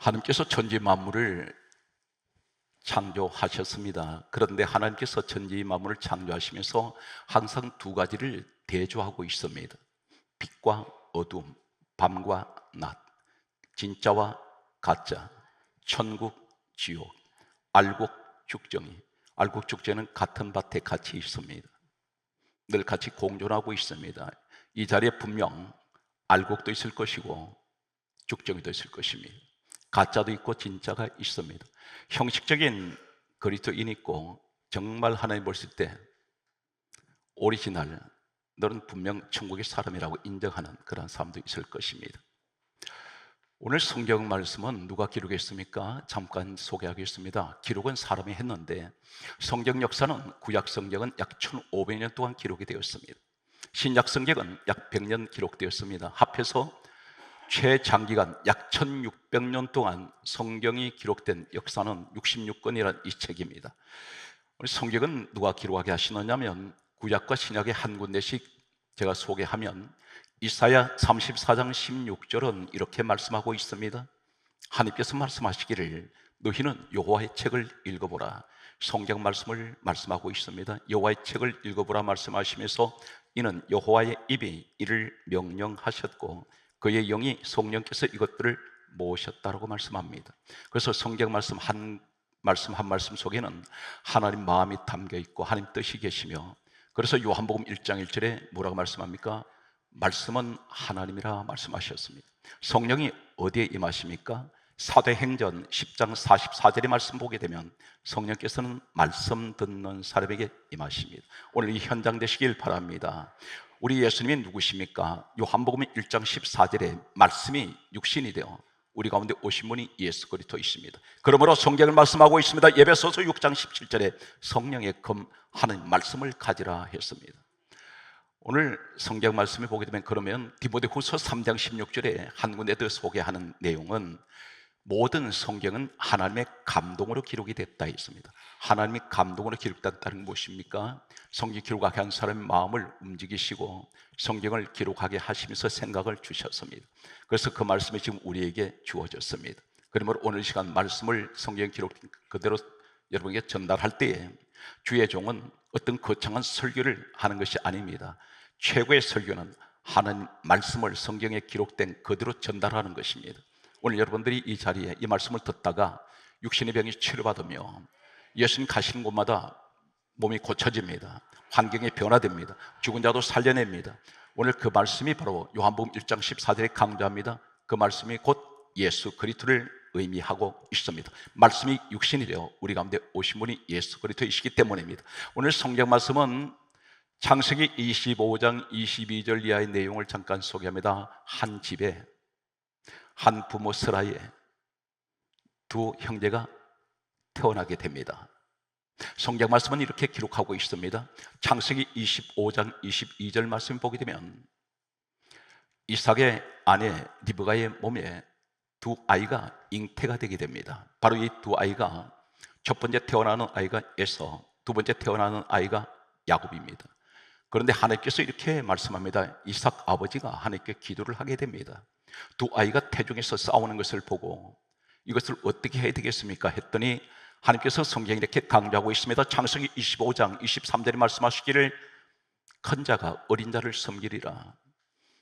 하나님께서 천지 만물을 창조하셨습니다. 그런데 하나님께서 천지 만물을 창조하시면서 항상 두 가지를 대조하고 있습니다. 빛과 어둠, 밤과 낮, 진짜와 가짜, 천국, 지옥, 알곡, 죽정이. 알곡, 죽정은 같은 밭에 같이 있습니다. 늘 같이 공존하고 있습니다. 이 자리에 분명 알곡도 있을 것이고 죽정이도 있을 것입니다. 가짜도 있고 진짜가 있습니다. 형식적인 그리스도인이 있고 정말 하나님 보실 때 오리지널, 너는 분명 천국의 사람이라고 인정하는 그런 사람도 있을 것입니다. 오늘 성경 말씀은 누가 기록했습니까? 잠깐 소개하겠습니다. 기록은 사람이 했는데 성경 역사는 구약 성경은 약 1500년 동안 기록이 되었습니다. 신약 성경은 약 100년 기록되었습니다. 합해서 최장기간 약 1600년 동안 성경이 기록된 역사는 66권이라는 이 책입니다. 우리 성경은 누가 기록하게 하시느냐면 구약과 신약의 한 군데씩 제가 소개하면 이사야 34장 16절은 이렇게 말씀하고 있습니다. 하나님께서 말씀하시기를 너희는 여호와의 책을 읽어보라. 성경 말씀을 말씀하고 있습니다. 여호와의 책을 읽어보라 말씀하시면서 이는 여호와의 입이 이를 명령하셨고 그의 영이 성령께서 이것들을 모으셨다라고 말씀합니다. 그래서 성경 말씀 한 말씀 속에는 하나님 마음이 담겨 있고 하나님 뜻이 계시며, 그래서 요한복음 1장 1절에 뭐라고 말씀합니까? 말씀은 하나님이라 말씀하셨습니다. 성령이 어디에 임하십니까? 사도행전 10장 44절의 말씀 보게 되면 성령께서는 말씀 듣는 사람에게 임하십니다. 오늘 이 현장 되시길 바랍니다. 우리 예수님이 누구십니까? 요한복음 1장 14절에 말씀이 육신이 되어 우리 가운데 오신 분이 예수 그리스도이십니다. 그러므로 성경을 말씀하고 있습니다. 에베소서 6장 17절에 성령의 검 하나님 말씀을 가지라 했습니다. 오늘 성경 말씀을 보게 되면 그러면 디모데후서 3장 16절에 한 군데 더 소개하는 내용은 모든 성경은 하나님의 감동으로 기록이 됐다 했습니다. 하나님의 감동으로 기록됐다는 건 무엇입니까? 성경 기록하게 한 사람의 마음을 움직이시고 성경을 기록하게 하시면서 생각을 주셨습니다. 그래서 그 말씀이 지금 우리에게 주어졌습니다. 그러므로 오늘 시간 말씀을 성경 기록 그대로 여러분에게 전달할 때에 주의 종은 어떤 거창한 설교를 하는 것이 아닙니다. 최고의 설교는 하나님 말씀을 성경에 기록된 그대로 전달하는 것입니다. 오늘 여러분들이 이 자리에 이 말씀을 듣다가 육신의 병이 치료받으며 예수님 가시는 곳마다 몸이 고쳐집니다. 환경이 변화됩니다. 죽은 자도 살려냅니다. 오늘 그 말씀이 바로 요한복음 1장 14절에 강조합니다. 그 말씀이 곧 예수 그리스도를 의미하고 있습니다. 말씀이 육신이 되어 우리 가운데 오신 분이 예수 그리스도이시기 때문입니다. 오늘 성경 말씀은 창세기 25장 22절 이하의 내용을 잠깐 소개합니다. 한 집에 한 부모 스라에 두 형제가 태어나게 됩니다. 성경 말씀은 이렇게 기록하고 있습니다. 창세기 25장 22절 말씀 보게 되면 이삭의 아내 리브가의 몸에 두 아이가 잉태가 되게 됩니다. 바로 이 두 아이가 첫 번째 태어나는 아이가 에서, 두 번째 태어나는 아이가 야곱입니다. 그런데 하나님께서 이렇게 말씀합니다. 이삭 아버지가 하나님께 기도를 하게 됩니다. 두 아이가 태중에서 싸우는 것을 보고 이것을 어떻게 해야 되겠습니까? 했더니 하나님께서 성경에 이렇게 강조하고 있습니다. 창세기 25장 23절에 말씀하시기를 큰 자가 어린 자를 섬기리라.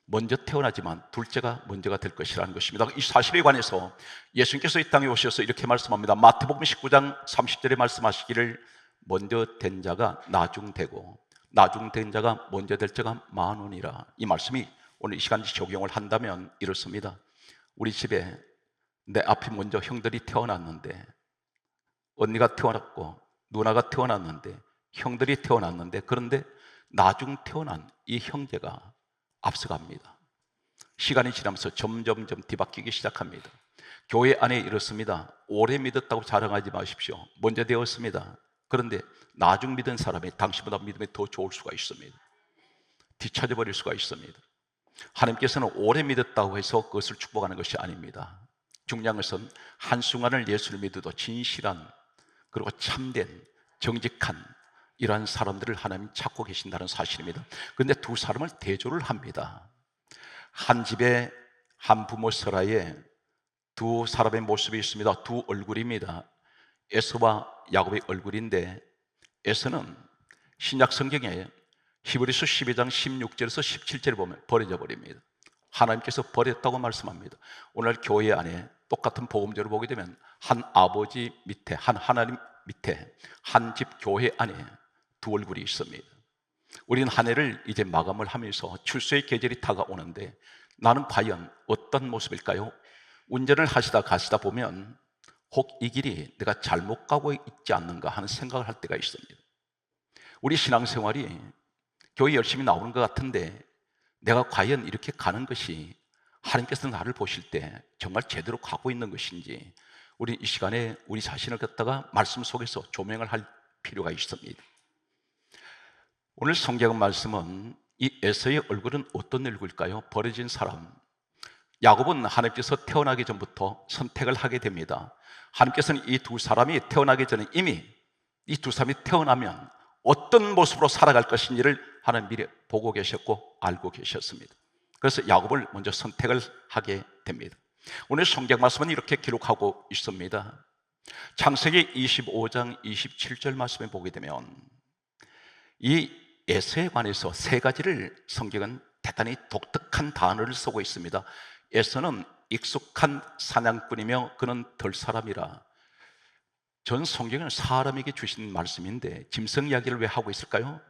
먼저 태어나지만 둘째가 먼저가 될 것이라는 것입니다. 이 사실에 관해서 예수님께서 이 땅에 오셔서 이렇게 말씀합니다. 마태복음 19장 30절에 말씀하시기를 먼저 된 자가 나중되고 나중된 자가 먼저 될 자가 많으니라. 이 말씀이 오늘 이 시간 적용을 한다면 이렇습니다. 우리 집에 내 앞에 먼저 형들이 태어났는데, 언니가 태어났고 누나가 태어났는데, 형들이 태어났는데, 그런데 나중 태어난 이 형제가 앞서갑니다. 시간이 지나면서 점점점 뒤바뀌기 시작합니다. 교회 안에 이렇습니다. 오래 믿었다고 자랑하지 마십시오. 먼저 되었습니다. 그런데 나중 믿은 사람이 당신보다 믿음이 더 좋을 수가 있습니다. 뒤처져 버릴 수가 있습니다. 하나님께서는 오래 믿었다고 해서 그것을 축복하는 것이 아닙니다. 중요한 것은 한순간을 예수를 믿어도 진실한, 그리고 참된, 정직한 이러한 사람들을 하나님 찾고 계신다는 사실입니다. 그런데 두 사람을 대조를 합니다. 한 집에 한 부모 설하에 두 사람의 모습이 있습니다. 두 얼굴입니다. 에서와 야곱의 얼굴인데, 에서는 신약 성경에 히브리서 12장 16절에서 17절을 보면 버려져 버립니다. 하나님께서 버렸다고 말씀합니다. 오늘 교회 안에 똑같은 복음적으로 보게 되면 한 아버지 밑에, 한 하나님 밑에, 한 집 교회 안에 두 얼굴이 있습니다. 우리는 한 해를 이제 마감을 하면서 출소의 계절이 다가오는데, 나는 과연 어떤 모습일까요? 운전을 하시다 가시다 보면 혹 이 길이 내가 잘못 가고 있지 않는가 하는 생각을 할 때가 있습니다. 우리 신앙생활이 교회 열심히 나오는 것 같은데, 내가 과연 이렇게 가는 것이 하나님께서 나를 보실 때 정말 제대로 가고 있는 것인지, 우리 이 시간에 우리 자신을 갖다가 말씀 속에서 조명을 할 필요가 있습니다. 오늘 성경 말씀은 이 에서의 얼굴은 어떤 얼굴일까요? 버려진 사람. 야곱은 하나님께서 태어나기 전부터 선택을 하게 됩니다. 하나님께서는 이 두 사람이 태어나기 전에 이미 이 두 사람이 태어나면 어떤 모습으로 살아갈 것인지를 하나님 미리 보고 계셨고 알고 계셨습니다. 그래서 야곱을 먼저 선택을 하게 됩니다. 오늘 성경 말씀은 이렇게 기록하고 있습니다. 창세기 25장 27절 말씀에 보게 되면 이 에서에 관해서 세 가지를 성경은 대단히 독특한 단어를 쓰고 있습니다. 에서는 익숙한 사냥꾼이며 그는 덜 사람이라. 전 성경은 사람에게 주신 말씀인데 짐승 이야기를 왜 하고 있을까요?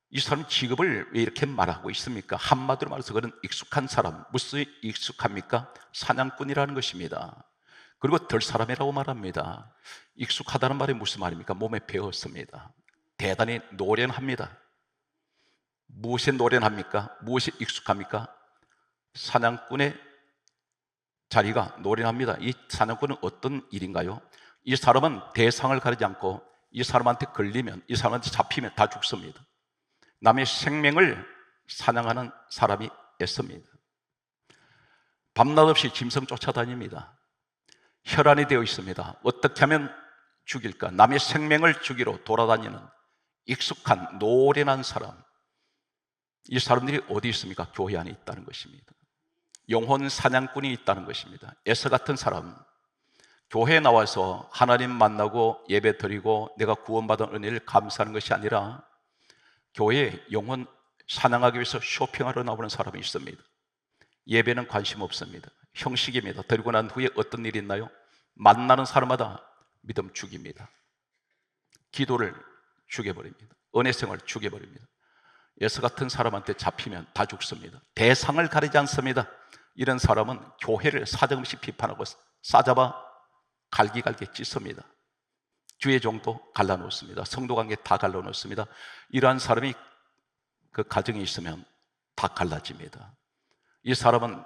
이 사람 직업을 왜 이렇게 말하고 있습니까? 한마디로 말해서 그는 익숙한 사람. 무슨 익숙합니까? 사냥꾼이라는 것입니다. 그리고 덜 사람이라고 말합니다. 익숙하다는 말이 무슨 말입니까? 몸에 배웠습니다. 대단히 노련합니다. 무엇에 노련합니까? 무엇에 익숙합니까? 사냥꾼의 자리가 노련합니다. 이 사냥꾼은 어떤 일인가요? 이 사람은 대상을 가리지 않고 이 사람한테 걸리면, 이 사람한테 잡히면 다 죽습니다. 남의 생명을 사냥하는 사람이 애씁니다. 밤낮 없이 짐승 쫓아다닙니다. 혈안이 되어 있습니다. 어떻게 하면 죽일까? 남의 생명을 죽이러 돌아다니는 익숙한 노련한 사람. 이 사람들이 어디 있습니까? 교회 안에 있다는 것입니다. 영혼 사냥꾼이 있다는 것입니다. 에서 같은 사람, 교회에 나와서 하나님 만나고 예배 드리고 내가 구원받은 은혜를 감사하는 것이 아니라 교회에 영혼 사냥하기 위해서 쇼핑하러 나오는 사람이 있습니다. 예배는 관심 없습니다. 형식입니다. 드리고 난 후에 어떤 일이 있나요? 만나는 사람마다 믿음 죽입니다. 기도를 죽여버립니다. 은혜생활 죽여버립니다. 예수 같은 사람한테 잡히면 다 죽습니다. 대상을 가리지 않습니다. 이런 사람은 교회를 사정없이 비판하고 싸잡아 갈기갈기 찢습니다. 주의 종도 갈라놓습니다. 성도관계 다 갈라놓습니다. 이러한 사람이 그 가정에 있으면 다 갈라집니다. 이 사람은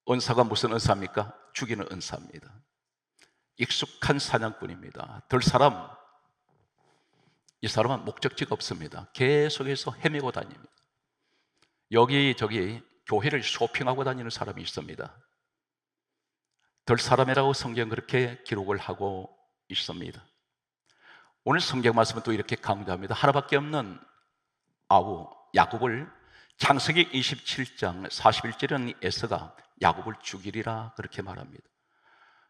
은사가 무슨 은사입니까? 죽이는 은사입니다. 익숙한 사냥꾼입니다. 덜 사람, 이 사람은 목적지가 없습니다. 계속해서 헤매고 다닙니다. 여기저기 교회를 쇼핑하고 다니는 사람이 있습니다. 덜 사람이라고 성경 그렇게 기록을 하고 있습니다. 오늘 성경 말씀은 또 이렇게 강조합니다. 하나밖에 없는 아우 야곱을 창세기 27장 41절에는 에서가 야곱을 죽이리라 그렇게 말합니다.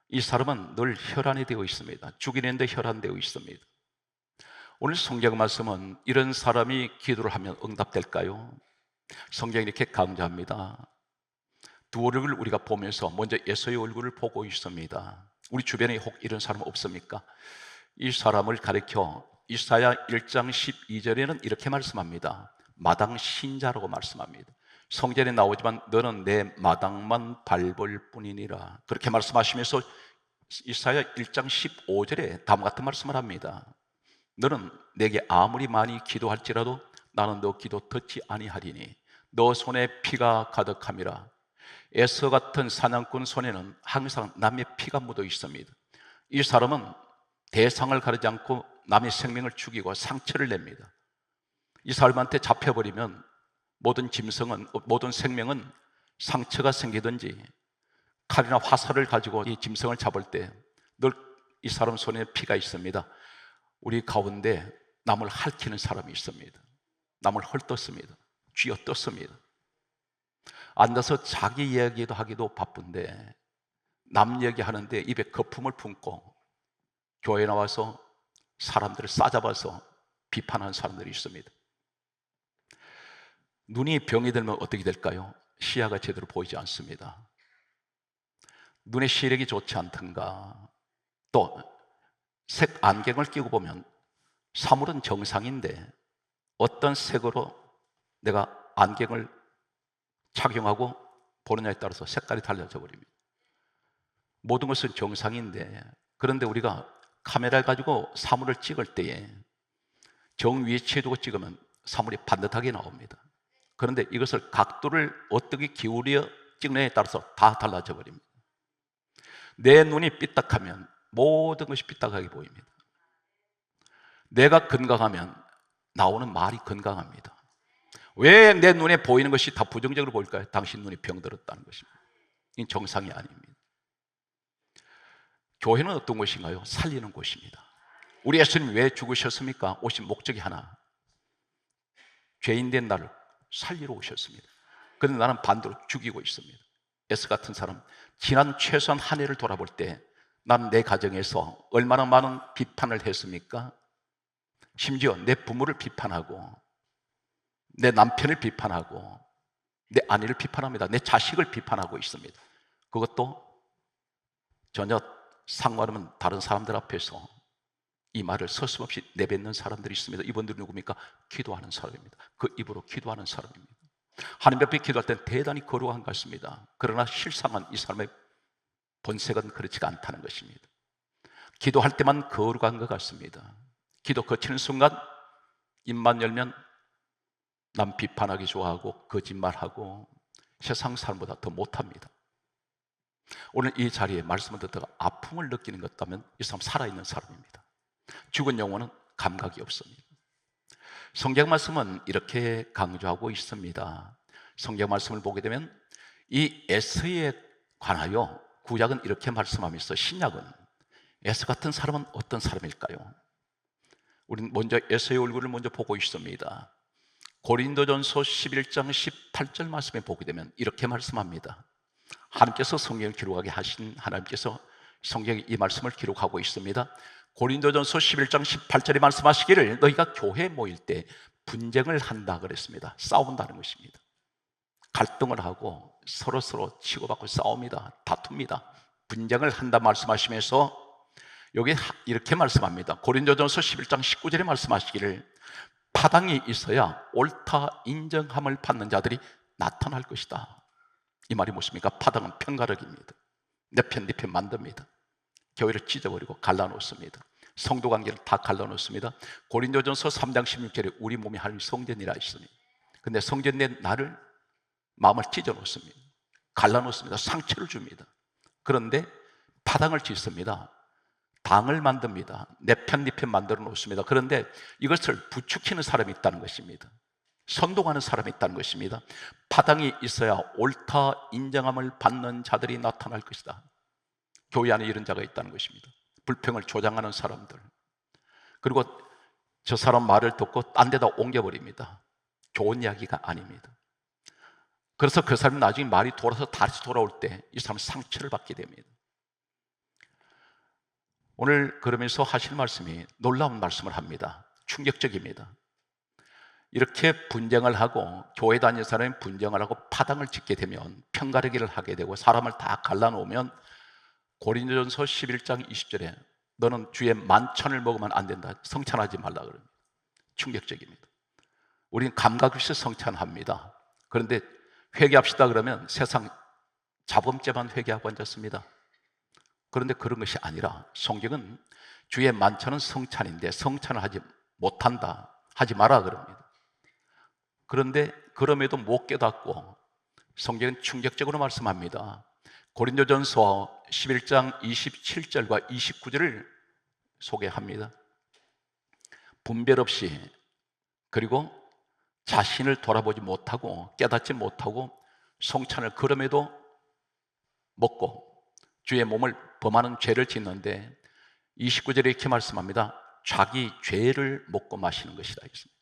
이 사람은 늘 혈안이 되어 있습니다. 죽이는데 혈안되어 있습니다. 오늘 성경 말씀은 이런 사람이 기도를 하면 응답될까요? 성경이 이렇게 강조합니다. 두 얼굴을 우리가 보면서 먼저 에서의 얼굴을 보고 있습니다. 우리 주변에 혹 이런 사람 없습니까? 이 사람을 가리켜 이사야 1장 12절에는 이렇게 말씀합니다. 마당 신자라고 말씀합니다. 성전에 나오지만 너는 내 마당만 밟을 뿐이니라 그렇게 말씀하시면서 이사야 1장 15절에 다음 같은 말씀을 합니다. 너는 내게 아무리 많이 기도할지라도 나는 너 기도 듣지 아니하리니 너 손에 피가 가득함이라. 에서 같은 사냥꾼 손에는 항상 남의 피가 묻어 있습니다. 이 사람은 대상을 가리지 않고 남의 생명을 죽이고 상처를 냅니다. 이 사람한테 잡혀버리면 모든 짐승은, 모든 생명은 상처가 생기든지 칼이나 화살을 가지고 이 짐승을 잡을 때 늘 이 사람 손에 피가 있습니다. 우리 가운데 남을 핥히는 사람이 있습니다. 남을 헐떴습니다. 쥐어떴습니다. 앉아서 자기 이야기도 하기도 바쁜데 남 얘기하는데 입에 거품을 품고 교회에 나와서 사람들을 싸잡아서 비판하는 사람들이 있습니다. 눈이 병이 들면 어떻게 될까요? 시야가 제대로 보이지 않습니다. 눈의 시력이 좋지 않던가, 또 색 안경을 끼고 보면 사물은 정상인데 어떤 색으로 내가 안경을 착용하고 보느냐에 따라서 색깔이 달라져 버립니다. 모든 것은 정상인데, 그런데 우리가 카메라를 가지고 사물을 찍을 때에 정 위치에 두고 찍으면 사물이 반듯하게 나옵니다. 그런데 이것을 각도를 어떻게 기울여 찍느냐에 따라서 다 달라져 버립니다. 내 눈이 삐딱하면 모든 것이 삐딱하게 보입니다. 내가 건강하면 나오는 말이 건강합니다. 왜 내 눈에 보이는 것이 다 부정적으로 보일까요? 당신 눈이 병들었다는 것입니다. 이건 정상이 아닙니다. 교회는 어떤 곳인가요? 살리는 곳입니다. 우리 예수님이 왜 죽으셨습니까? 오신 목적이 하나, 죄인된 나를 살리러 오셨습니다. 그런데 나는 반대로 죽이고 있습니다. 에스 같은 사람, 지난 최소한 한 해를 돌아볼 때 나는 내 가정에서 얼마나 많은 비판을 했습니까? 심지어 내 부모를 비판하고 내 남편을 비판하고 내 아내를 비판합니다. 내 자식을 비판하고 있습니다. 그것도 전혀 상관없는 다른 사람들 앞에서 이 말을 서슴없이 내뱉는 사람들이 있습니다. 이분들이 누굽니까? 기도하는 사람입니다. 그 입으로 기도하는 사람입니다. 하나님 앞에 기도할 때는 대단히 거룩한 것 같습니다. 그러나 실상은 이 사람의 본색은 그렇지가 않다는 것입니다. 기도할 때만 거룩한 것 같습니다. 기도 거치는 순간 입만 열면 남 비판하기 좋아하고 거짓말하고 세상 사람보다 더 못합니다. 오늘 이 자리에 말씀을 듣다가 아픔을 느끼는 것 같다면 이 사람 살아있는 사람입니다. 죽은 영혼은 감각이 없습니다. 성경 말씀은 이렇게 강조하고 있습니다. 성경 말씀을 보게 되면 이 에스에 관하여 구약은 이렇게 말씀하면서 신약은 에스 같은 사람은 어떤 사람일까요? 우리는 먼저 에스의 얼굴을 먼저 보고 있습니다. 고린도전서 11장 18절 말씀에 보게 되면 이렇게 말씀합니다. 하나님께서 성경을 기록하게 하신 하나님께서 성경에 이 말씀을 기록하고 있습니다. 고린도전서 11장 18절에 말씀하시기를 너희가 교회에 모일 때 분쟁을 한다 그랬습니다. 싸운다는 것입니다. 갈등을 하고 서로 치고받고 싸웁니다. 다툽니다. 분쟁을 한다 말씀하시면서 여기 이렇게 말씀합니다. 고린도전서 11장 19절에 말씀하시기를 파당이 있어야 옳다 인정함을 받는 자들이 나타날 것이다. 이 말이 무엇입니까? 파당은 편가르기입니다. 내 편, 네 편 만듭니다. 교회를 찢어버리고 갈라놓습니다. 성도 관계를 다 갈라놓습니다. 고린도전서 3장 16절에 우리 몸이 하나님 성전이라 했습니다. 근데 성전된 나를 마음을 찢어놓습니다. 갈라놓습니다. 상처를 줍니다. 그런데 파당을 짓습니다. 당을 만듭니다. 내 편, 네 편 만들어 놓습니다. 그런데 이것을 부추기는 사람이 있다는 것입니다. 선동하는 사람이 있다는 것입니다. 파당이 있어야 옳다 인정함을 받는 자들이 나타날 것이다. 교회 안에 이런 자가 있다는 것입니다. 불평을 조장하는 사람들, 그리고 저 사람 말을 듣고 딴 데다 옮겨버립니다. 좋은 이야기가 아닙니다. 그래서 그 사람이 나중에 말이 돌아서 다시 돌아올 때 이 사람은 상처를 받게 됩니다. 오늘 그러면서 하실 말씀이 놀라운 말씀을 합니다. 충격적입니다. 이렇게 분쟁을 하고 교회 다니는 사람이 분쟁을 하고 파당을 짓게 되면 편가르기를 하게 되고 사람을 다 갈라놓으면 고린도전서 11장 20절에 너는 주의 만찬을 먹으면 안 된다. 성찬하지 말라 그럽니다. 충격적입니다. 우리는 감각 없이 성찬합니다. 그런데 회개합시다 그러면 세상 자범죄만 회개하고 앉았습니다. 그런데 그런 것이 아니라 성경은 주의 만찬은 성찬인데 성찬을 하지 못한다, 하지 마라 그럽니다. 그런데 그럼에도 못 깨닫고 성경은 충격적으로 말씀합니다. 고린도전서 11장 27절과 29절을 소개합니다. 분별 없이, 그리고 자신을 돌아보지 못하고 깨닫지 못하고 성찬을 그럼에도 먹고 주의 몸을 범하는 죄를 짓는데 29절에 이렇게 말씀합니다. 자기 죄를 먹고 마시는 것이다 했습니다.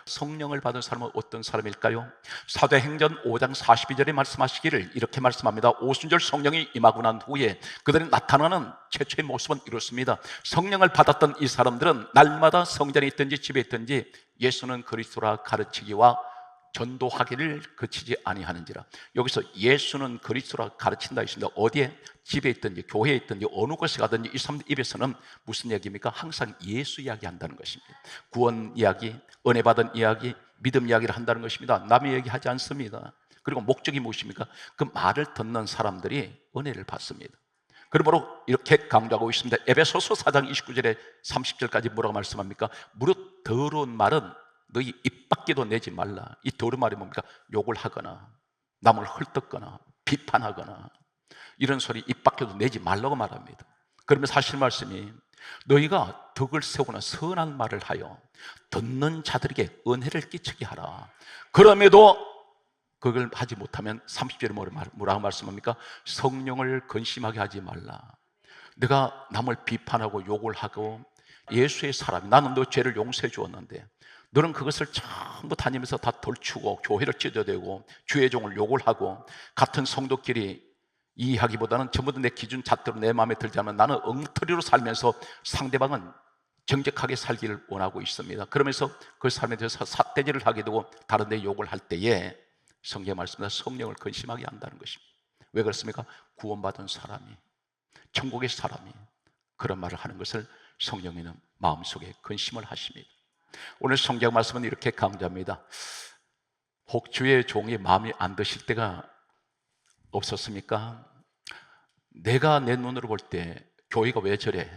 성령을 받은 사람은 어떤 사람일까요? 사도행전 5장 42절에 말씀하시기를 이렇게 말씀합니다. 오순절 성령이 임하고 난 후에 그들이 나타나는 최초의 모습은 이렇습니다. 성령을 받았던 이 사람들은 날마다 성전에 있든지 집에 있든지 예수는 그리스도라 가르치기와 전도하기를 그치지 아니하는지라. 여기서 예수는 그리스도라 가르친다 했습니다. 어디에? 집에 있든지 교회에 있든지 어느 곳에 가든지 이 사람들 입에서는 무슨 얘기입니까? 항상 예수 이야기 한다는 것입니다. 구원 이야기, 은혜 받은 이야기, 믿음 이야기를 한다는 것입니다. 남의 얘기 하지 않습니다. 그리고 목적이 무엇입니까? 그 말을 듣는 사람들이 은혜를 받습니다. 그러므로 이렇게 강조하고 있습니다. 에베소서 4장 29절에 30절까지 뭐라고 말씀합니까? 무릇 더러운 말은 너희 입 밖에도 내지 말라. 이 더러운 말이 뭡니까? 욕을 하거나 남을 헐뜯거나 비판하거나 이런 소리 입 밖에도 내지 말라고 말합니다. 그러면 사실 말씀이 너희가 덕을 세우는 선한 말을 하여 듣는 자들에게 은혜를 끼치게 하라. 그럼에도 그걸 하지 못하면 30절에 뭐라고 말씀합니까? 성령을 근심하게 하지 말라. 내가 남을 비판하고 욕을 하고 예수의 사람이 나는 너 죄를 용서해 주었는데 너는 그것을 전부 다니면서 다 덜추고 교회를 찢어대고 주의 종을 욕을 하고 같은 성도끼리 이해하기보다는 전부 다 내 기준 잣대로 내 마음에 들지 않으면 나는 엉터리로 살면서 상대방은 정직하게 살기를 원하고 있습니다. 그러면서 그 삶에 대해서 삿대질을 하게 되고 다른 데 욕을 할 때에 성경에 말씀합니다. 성령을 근심하게 한다는 것입니다. 왜 그렇습니까? 구원받은 사람이, 천국의 사람이 그런 말을 하는 것을 성령님은 마음속에 근심을 하십니다. 오늘 성경 말씀은 이렇게 강조합니다. 혹 주의 종이 마음이 안 드실 때가 없었습니까? 내가 내 눈으로 볼 때 교회가 왜 저래?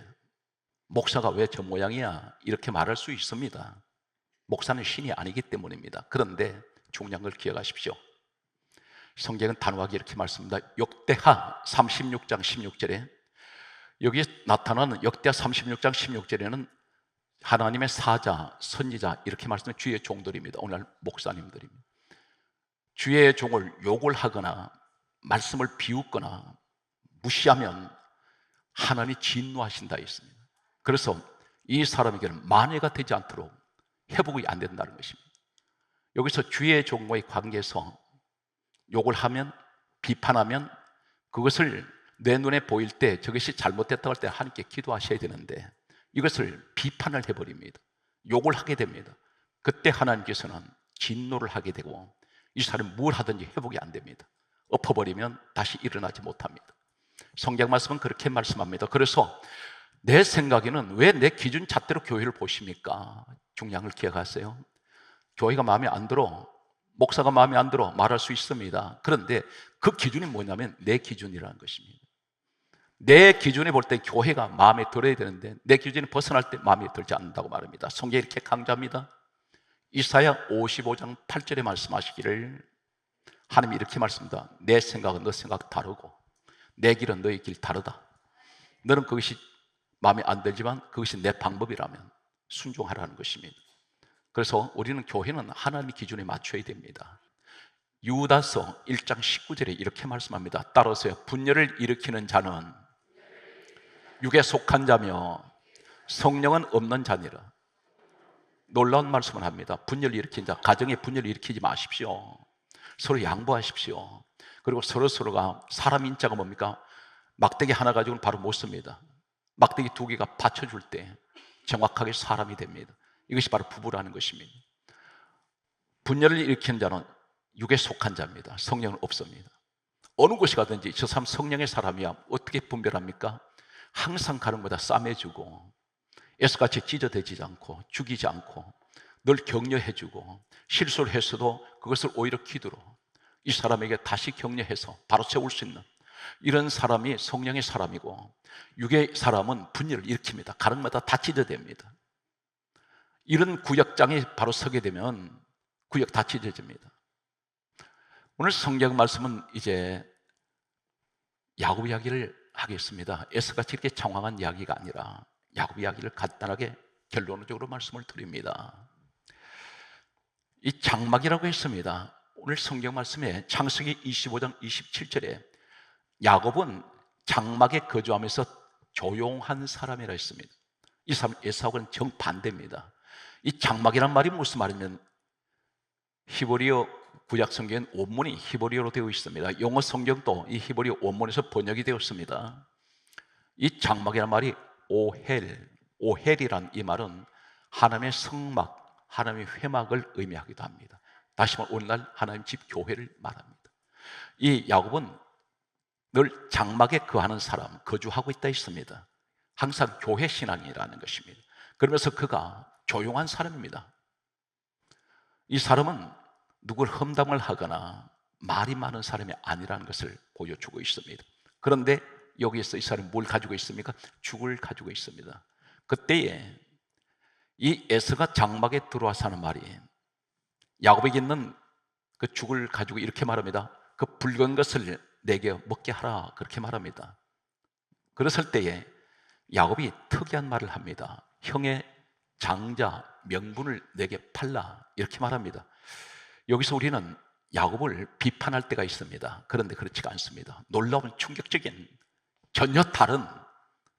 목사가 왜 저 모양이야? 이렇게 말할 수 있습니다. 목사는 신이 아니기 때문입니다. 그런데 중요한 걸 기억하십시오. 성경은 단호하게 이렇게 말씀합니다. 역대하 36장 16절에 여기에 나타나는 역대하 36장 16절에는 하나님의 사자, 선지자 이렇게 말씀하는 주의 종들입니다. 오늘 목사님들입니다. 주의 종을 욕을 하거나 말씀을 비웃거나 무시하면 하나님이 진노하신다 했습니다. 그래서 이 사람에게는 만회가 되지 않도록 회복이 안 된다는 것입니다. 여기서 주의 종과의 관계에서 욕을 하면, 비판하면 그것을 내 눈에 보일 때 저것이 잘못됐다고 할 때 하나님께 기도하셔야 되는데 이것을 비판을 해버립니다. 욕을 하게 됩니다. 그때 하나님께서는 진노를 하게 되고 이 사람이 뭘 하든지 회복이 안 됩니다. 엎어버리면 다시 일어나지 못합니다. 성경 말씀은 그렇게 말씀합니다. 그래서 내 생각에는 왜 내 기준 잣대로 교회를 보십니까? 중요한 걸 기억하세요. 교회가 마음에 안 들어, 목사가 마음에 안 들어 말할 수 있습니다. 그런데 그 기준이 뭐냐면 내 기준이라는 것입니다. 내 기준에 볼 때 교회가 마음에 들어야 되는데 내 기준이 벗어날 때 마음에 들지 않는다고 말합니다. 성경이 이렇게 강조합니다. 이사야 55장 8절에 말씀하시기를 하나님이 이렇게 말씀합니다. 내 생각은 너 생각 다르고 내 길은 너의 길 다르다. 너는 그것이 마음에 안 들지만 그것이 내 방법이라면 순종하라는 것입니다. 그래서 우리는 교회는 하나님의 기준에 맞춰야 됩니다. 유다서 1장 19절에 이렇게 말씀합니다. 따라서요. 분열을 일으키는 자는 육에 속한 자며 성령은 없는 자니라. 놀라운 말씀을 합니다. 분열을 일으킨 자, 가정에 분열을 일으키지 마십시오. 서로 양보하십시오. 그리고 서로가 사람 인자가 뭡니까? 막대기 하나 가지고는 바로 못 씁니다. 막대기 두 개가 받쳐줄 때 정확하게 사람이 됩니다. 이것이 바로 부부라는 것입니다. 분열을 일으키는 자는 육에 속한 자입니다. 성령은 없습니다. 어느 곳에 가든지 저 사람 성령의 사람이야 어떻게 분별합니까? 항상 가는 거다 싸매주고 애써같이 찢어대지 않고 죽이지 않고 늘 격려해주고 실수를 했어도 그것을 오히려 기도로 이 사람에게 다시 격려해서 바로 세울 수 있는 이런 사람이 성령의 사람이고 육의 사람은 분열을 일으킵니다. 가는 마다 다 찢어댑니다. 이런 구역장에 바로 서게 되면 구역 다 찢어집니다. 오늘 성경 말씀은 이제 야곱 이야기를 하겠습니다. 에스같이 이렇게 장황한 이야기가 아니라 야곱 이야기를 간단하게 결론적으로 말씀을 드립니다. 이 장막이라고 했습니다. 오늘 성경 말씀에 창세기 25장 27절에 야곱은 장막에 거주하면서 조용한 사람이라 했습니다. 이 사람 에사우는 정반대입니다. 이 장막이란 말이 무슨 말이냐면 히브리어 구약 성경은 원문이 히브리어로 되어 있습니다. 영어 성경도 이 히브리어 원문에서 번역이 되었습니다. 이 장막이란 말이 오헬이란 이 말은 하나님의 성막, 하나님의 회막을 의미하기도 합니다. 다시 말해 오늘날 하나님 집 교회를 말합니다. 이 야곱은 늘 장막에 거하는 사람, 거주하고 있다 했습니다. 항상 교회 신앙이라는 것입니다. 그러면서 그가 조용한 사람입니다. 이 사람은 누굴 험담을 하거나 말이 많은 사람이 아니라는 것을 보여주고 있습니다. 그런데 여기에서 이 사람이 뭘 가지고 있습니까? 죽을 가지고 있습니다. 그때에 이 에서가 장막에 들어와서 하는 말이 야곱에게 있는 그 죽을 가지고 이렇게 말합니다. 그 붉은 것을 내게 먹게 하라, 그렇게 말합니다. 그랬을 때에 야곱이 특이한 말을 합니다. 형의 장자 명분을 내게 팔라, 이렇게 말합니다. 여기서 우리는 야곱을 비판할 때가 있습니다. 그런데 그렇지가 않습니다. 놀라운 충격적인 전혀 다른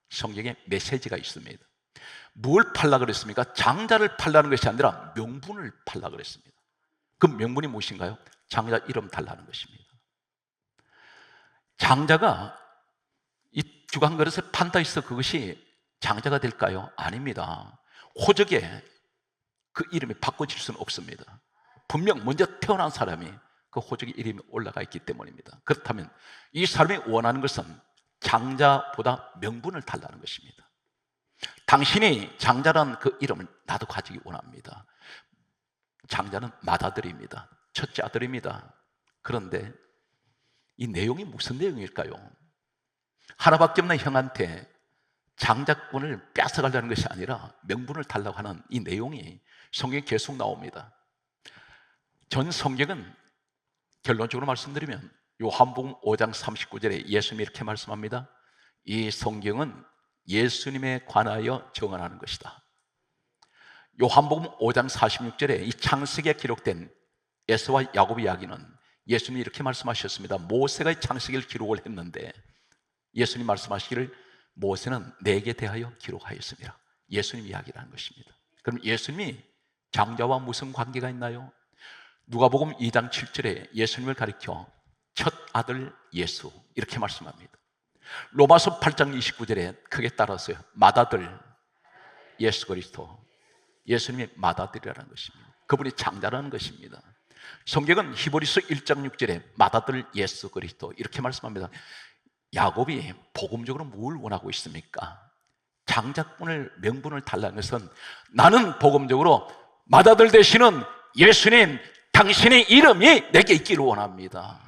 성경의 메시지가 있습니다. 뭘 팔라 그랬습니까? 장자를 팔라는 것이 아니라 명분을 팔라 그랬습니다. 그 명분이 무엇인가요? 장자 이름 달라는 것입니다. 장자가 이 주간 그릇을 판다 해서 그것이 장자가 될까요? 아닙니다. 호적에 그 이름이 바꿔질 수는 없습니다. 분명 먼저 태어난 사람이 그 호적의 이름이 올라가 있기 때문입니다. 그렇다면 이 사람이 원하는 것은 장자보다 명분을 달라는 것입니다. 당신이 장자라는 그 이름을 나도 가지기 원합니다. 장자는 맏아들입니다. 첫째 아들입니다. 그런데 이 내용이 무슨 내용일까요? 하나밖에 없는 형한테 장자권을 뺏어가려는 것이 아니라 명분을 달라고 하는 이 내용이 성경에 계속 나옵니다. 전 성경은 결론적으로 말씀드리면 요한복음 5장 39절에 예수님이 이렇게 말씀합니다. 이 성경은 예수님에 관하여 정언하는 것이다. 요한복음 5장 46절에 이 창세기에 기록된 에서와 야곱의 이야기는 예수님이 이렇게 말씀하셨습니다. 모세가 창세기를 기록을 했는데 예수님 말씀하시기를 모세는 내게 대하여 기록하였습니다. 예수님 이야기라는 것입니다. 그럼 예수님이 장자와 무슨 관계가 있나요? 누가복음 2장 7절에 예수님을 가리켜 첫 아들 예수 이렇게 말씀합니다. 로마서 8장 29절에 크게 따라서요. 맏아들 예수 그리스도, 예수님이 맏아들이라는 것입니다. 그분이 장자라는 것입니다. 성경은 히브리서 1장 6절에 맏아들 예수 그리스도 이렇게 말씀합니다. 야곱이 복음적으로 뭘 원하고 있습니까? 장자권을 명분을 달라는 것은 나는 복음적으로 맏아들 되시는 예수님 당신의 이름이 내게 있기를 원합니다.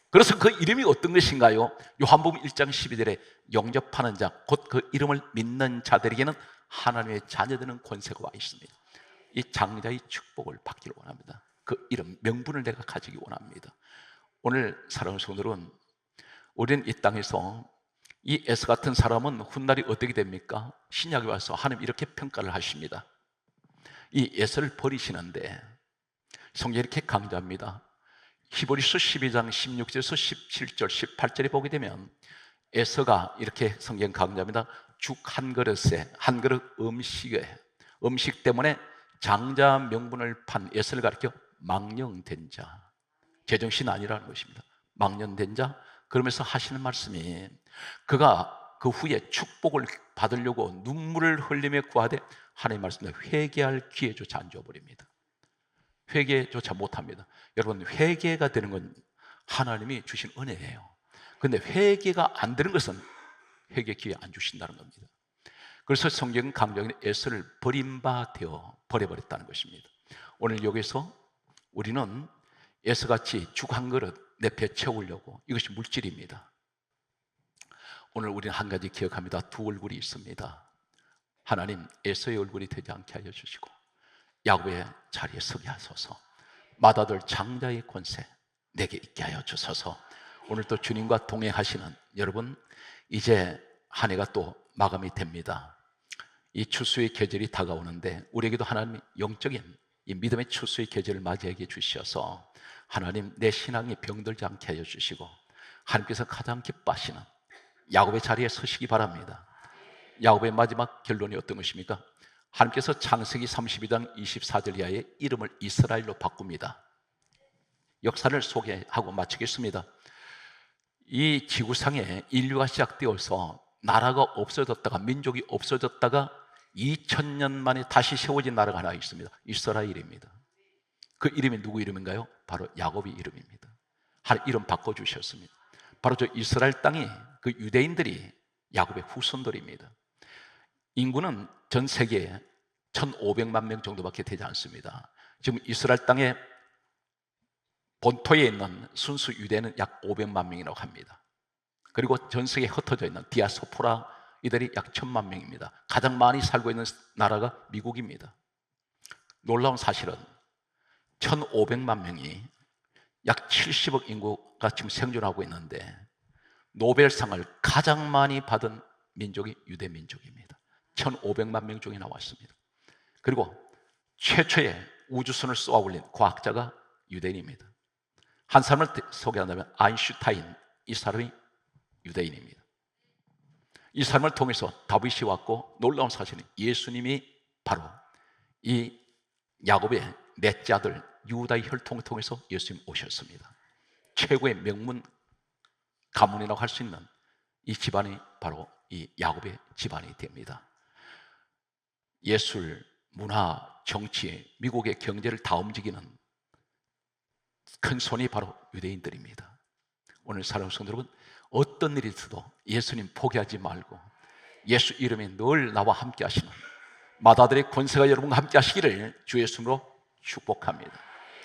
그래서 그 이름이 어떤 것인가요? 요한복음 1장 12절에 영접하는 자, 곧 그 이름을 믿는 자들에게는 하나님의 자녀되는 권세가 와 있습니다. 이 장자의 축복을 받기를 원합니다. 그 이름, 명분을 내가 가지기 원합니다. 오늘 사랑하는 성도들은 우리는 이 땅에서 이 에서 같은 사람은 훗날이 어떻게 됩니까? 신약에 와서 하나님 이렇게 평가를 하십니다. 이 에서를 버리시는데 성경이 이렇게 강조합니다. 히브리서 12장 16절에서 17절, 18절에 보게 되면 에서가 이렇게 성경 강조합니다. 죽 한 그릇에, 한 그릇 음식 때문에 장자 명분을 판 에서를 가리켜 망령된 자, 제정신 아니라는 것입니다. 망령된 자, 그러면서 하시는 말씀이 그가 그 후에 축복을 받으려고 눈물을 흘리며 구하되 하나님 말씀에 회개할 기회조차 안 줘버립니다. 회개조차 못합니다. 여러분, 회개가 되는 건 하나님이 주신 은혜예요. 그런데 회개가 안 되는 것은 회개 기회 안 주신다는 겁니다. 그래서 성경은 강조하는 에서를 버림받아 버려버렸다는 것입니다. 오늘 여기서 우리는 에서같이 죽 한 그릇 내 배 채우려고, 이것이 물질입니다. 오늘 우리는 한 가지 기억합니다. 두 얼굴이 있습니다. 하나님, 에서의 얼굴이 되지 않게 하여 주시고 야곱의 자리에 서게 하소서. 맏아들 장자의 권세 내게 있게 하여 주소서. 오늘 또 주님과 동행하시는 여러분, 이제 한 해가 또 마감이 됩니다. 이 추수의 계절이 다가오는데 우리에게도 하나님이 영적인 이 믿음의 추수의 계절을 맞이하게 주셔서 하나님, 내 신앙이 병들지 않게 하여 주시고 하나님께서 가장 기뻐하시는 야곱의 자리에 서시기 바랍니다. 야곱의 마지막 결론이 어떤 것입니까? 하나님께서 창세기 32장 24절 이하에 이름을 이스라엘로 바꿉니다. 역사를 소개하고 마치겠습니다. 이 지구상에 인류가 시작되어서 나라가 없어졌다가 민족이 없어졌다가 2000년 만에 다시 세워진 나라가 하나 있습니다. 이스라엘입니다. 그 이름이 누구 이름인가요? 바로 야곱의 이름입니다. 하나님 이름 바꿔주셨습니다. 바로 저 이스라엘 땅이 그 유대인들이 야곱의 후손들입니다. 인구는 전 세계에 1500만 명 정도밖에 되지 않습니다. 지금 이스라엘 땅에 본토에 있는 순수 유대는 약 500만 명이라고 합니다. 그리고 전 세계에 흩어져 있는 디아스포라 이들이 약 1000만 명입니다. 가장 많이 살고 있는 나라가 미국입니다. 놀라운 사실은 1500만 명이 약 70억 인구가 지금 생존하고 있는데 노벨상을 가장 많이 받은 민족이 유대 민족입니다. 1500만 명 중에 나왔습니다. 그리고 최초의 우주선을 쏘아 올린 과학자가 유대인입니다. 한 사람을 소개한다면 아인슈타인, 이 사람이 유대인입니다. 이 사람을 통해서 다윗이 왔고 놀라운 사실은 예수님이 바로 이 야곱의 넷째 아들 유다의 혈통을 통해서 예수님 오셨습니다. 최고의 명문 가문이라고 할 수 있는 이 집안이 바로 이 야곱의 집안이 됩니다. 예술, 문화, 정치, 미국의 경제를 다 움직이는 큰 손이 바로 유대인들입니다. 오늘 사랑하는 성도 여러분, 어떤 일이 있어도 예수님 포기하지 말고 예수 이름에 늘 나와 함께 하시는 마다들의 권세가 여러분과 함께 하시기를 주 예수님으로 축복합니다.